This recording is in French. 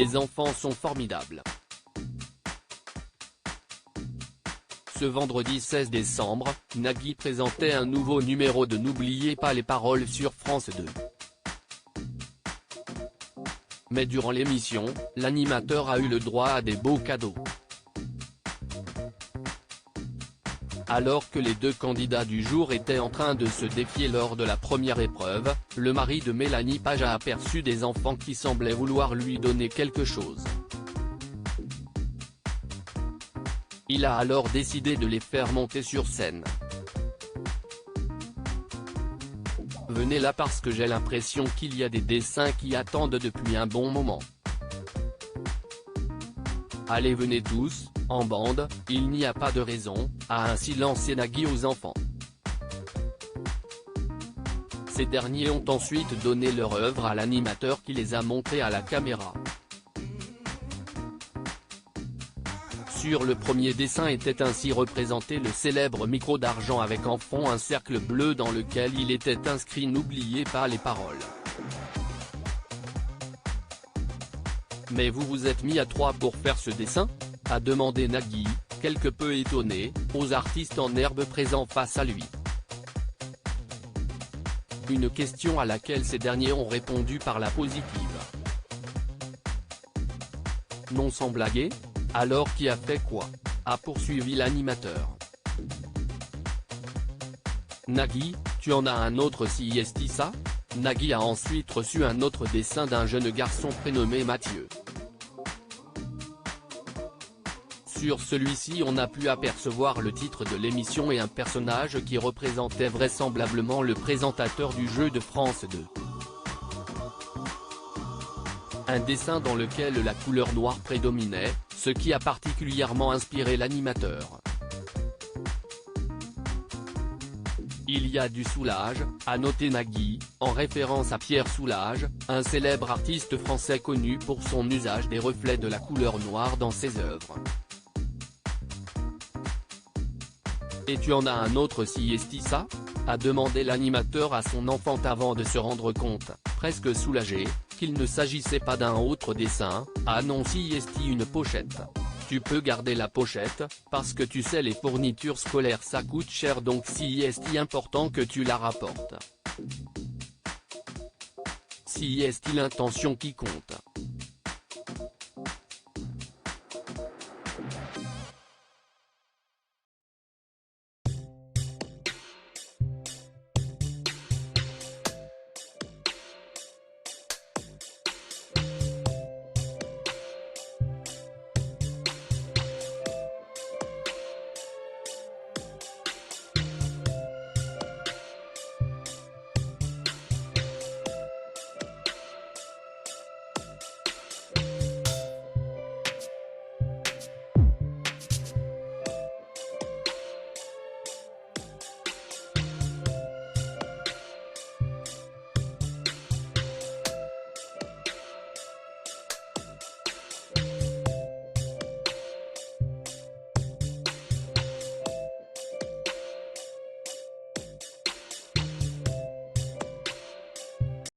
Les enfants sont formidables. Ce vendredi 16 décembre, Nagui présentait un nouveau numéro de N'oubliez pas les paroles sur France 2. Mais durant l'émission, l'animateur a eu le droit à des beaux cadeaux. Alors que les deux candidats du jour étaient en train de se défier lors de la première épreuve, le mari de Mélanie Page a aperçu des enfants qui semblaient vouloir lui donner quelque chose. Il a alors décidé de les faire monter sur scène. Venez là parce que j'ai l'impression qu'il y a des dessins qui attendent depuis un bon moment. Allez venez tous, en bande, il n'y a pas de raison, a ainsi lancé Nagui aux enfants. Ces derniers ont ensuite donné leur œuvre à l'animateur qui les a montrés à la caméra. Sur le premier dessin était ainsi représenté le célèbre micro d'argent avec en fond un cercle bleu dans lequel il était inscrit « N'oubliez pas les paroles ». « Mais vous vous êtes mis à trois pour faire ce dessin ?» a demandé Nagui, quelque peu étonné, aux artistes en herbe présents face à lui. Une question à laquelle ces derniers ont répondu par la positive. Non sans blaguer ? Alors qui a fait quoi ? A poursuivi l'animateur. Nagui, tu en as un autre si est ça ? Nagui a ensuite reçu un autre dessin d'un jeune garçon prénommé Mathieu. Sur celui-ci on a pu apercevoir le titre de l'émission et un personnage qui représentait vraisemblablement le présentateur du jeu de France 2. Un dessin dans lequel la couleur noire prédominait, ce qui a particulièrement inspiré l'animateur. Il y a du Soulages, a noté Nagui, en référence à Pierre Soulages, un célèbre artiste français connu pour son usage des reflets de la couleur noire dans ses œuvres. Et tu en as un autre si est ça ? A demandé l'animateur à son enfant avant de se rendre compte, presque soulagé, qu'il ne s'agissait pas d'un autre dessin. Ah non si est une pochette. Tu peux garder la pochette, parce que tu sais les fournitures scolaires ça coûte cher donc si est important que tu la rapportes. Si est l'intention qui compte.